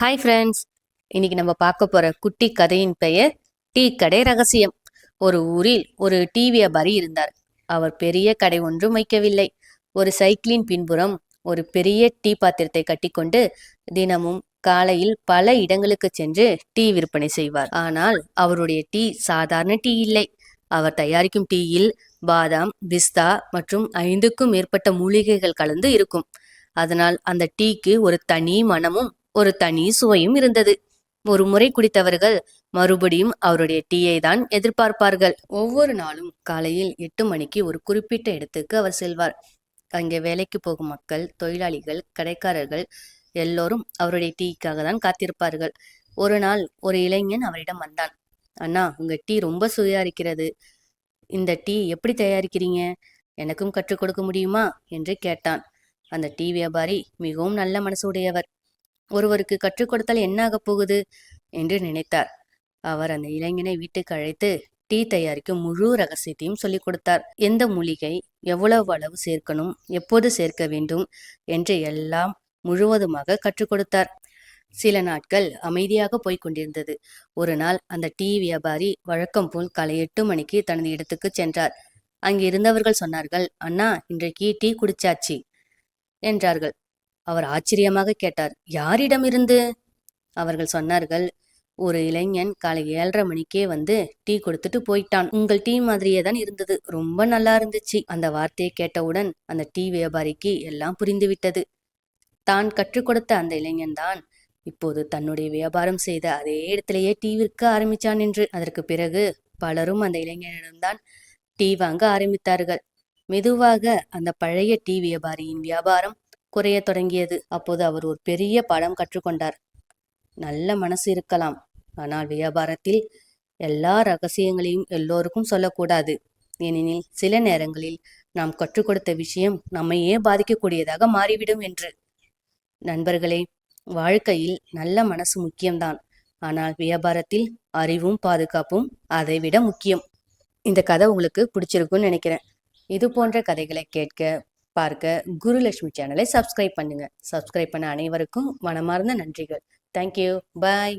Hi friends, இன்னைக்கு நம்ம பார்க்க போற குட்டி கதையின் பெயர் டீ கடை ரகசியம். ஒரு ஊரில் ஒரு டீ வியாபாரி இருந்தார். அவர் பெரிய கடை ஒன்றும் வைக்கவில்லை. ஒரு சைக்கிளின் பின்புறம் ஒரு பெரிய டீ பாத்திரத்தை கட்டிக்கொண்டு தினமும் காலையில் பல இடங்களுக்கு சென்று டீ விற்பனை செய்வார். ஆனால் அவருடைய டீ சாதாரண டீ இல்லை. அவர் தயாரிக்கும் டீயில் பாதாம், பிஸ்தா மற்றும் 5க்கும் மேற்பட்ட மூலிகைகள் கலந்து இருக்கும். அதனால் அந்த டீக்கு ஒரு தனி மனமும் ஒரு தனி சுவையும் இருந்தது. ஒரு முறை குடித்தவர்கள் மறுபடியும் அவருடைய டீயை தான் எதிர்பார்ப்பார்கள். ஒவ்வொரு நாளும் காலையில் 8 மணிக்கு ஒரு குறிப்பிட்ட இடத்துக்கு அவர் செல்வார். அங்கே வேலைக்கு போகும் மக்கள், தொழிலாளிகள், கடைக்காரர்கள் எல்லோரும் அவருடைய டீக்காக தான் காத்திருப்பார்கள். ஒரு நாள் ஒரு இளைஞன் அவரிடம் வந்தான். அண்ணா, உங்க டீ ரொம்ப சுவையா இருக்கிறது. இந்த டீ எப்படி தயாரிக்கிறீங்க? எனக்கும் கற்றுக் கொடுக்க முடியுமா என்று கேட்டான். அந்த டீ வியாபாரி மிகவும் நல்ல மனசு உடையவர். ஒருவருக்கு கற்றுக் கொடுத்தால் என்ன ஆகப் போகுது என்று நினைத்தார். அவர் அந்த இளைஞனை வீட்டுக்கு அழைத்து டீ தயாரிக்கும் முழு ரகசியத்தையும் சொல்லிக் கொடுத்தார். எந்த மூலிகை, எவ்வளவு அளவு சேர்க்கணும், எப்போது சேர்க்க வேண்டும் என்று எல்லாம் முழுவதுமாக கற்றுக் கொடுத்தார். சில நாட்கள் அமைதியாக போய்க் கொண்டிருந்தது. ஒரு நாள் அந்த டீ வியாபாரி வழக்கம் போல் காலை 8 மணிக்கு தனது இடத்துக்கு சென்றார். அங்கு இருந்தவர்கள் சொன்னார்கள், அண்ணா, இன்றைக்கு டீ குடிச்சாச்சு என்றார்கள். அவர் ஆச்சரியமாக கேட்டார், யாரிடமிருந்து? அவர்கள் சொன்னார்கள், ஒரு இளைஞன் காலை 7:30 மணிக்கே வந்து டீ கொடுத்துட்டு போயிட்டான். உங்கள் டீ மாதிரியே தான் இருந்தது, ரொம்ப நல்லா இருந்துச்சு. அந்த வார்த்தையை கேட்டவுடன் அந்த டீ வியாபாரிக்கு எல்லாம் புரிந்துவிட்டது. தான் கற்றுக் கொடுத்த அந்த இளைஞன் தான் இப்போது தன்னுடைய வியாபாரம் செய்த அதே இடத்திலேயே டீ விற்க ஆரம்பிச்சான் என்று. அதற்கு பிறகு பலரும் அந்த இளைஞனிடம்தான் டீ வாங்க ஆரம்பித்தார்கள். மெதுவாக அந்த பழைய டீ வியாபாரியின் வியாபாரம் குறைய தொடங்கியது. அப்போது அவர் ஒரு பெரிய பாடம் கற்றுக்கொண்டார். நல்ல மனசு இருக்கலாம், ஆனால் வியாபாரத்தில் எல்லா ரகசியங்களையும் எல்லோருக்கும் சொல்லக்கூடாது. ஏனெனில் சில நேரங்களில் நாம் கற்றுக் கொடுத்த விஷயம் நம்மையே பாதிக்கக்கூடியதாக மாறிவிடும் என்று. நண்பர்களே, வாழ்க்கையில் நல்ல மனசு முக்கியம்தான், ஆனால் வியாபாரத்தில் அறிவும் பாதுகாப்பும் அதைவிட முக்கியம். இந்த கதை உங்களுக்கு பிடிச்சிருக்குன்னு நினைக்கிறேன். இது போன்ற கதைகளை கேட்க, பார்க்க குருலட்சுமி சேனலை சப்ஸ்கிரைப் பண்ணுங்க. சப்ஸ்கிரைப் பண்ண அனைவருக்கும் மனமார்ந்த நன்றிகள். தேங்க்யூ. பாய்.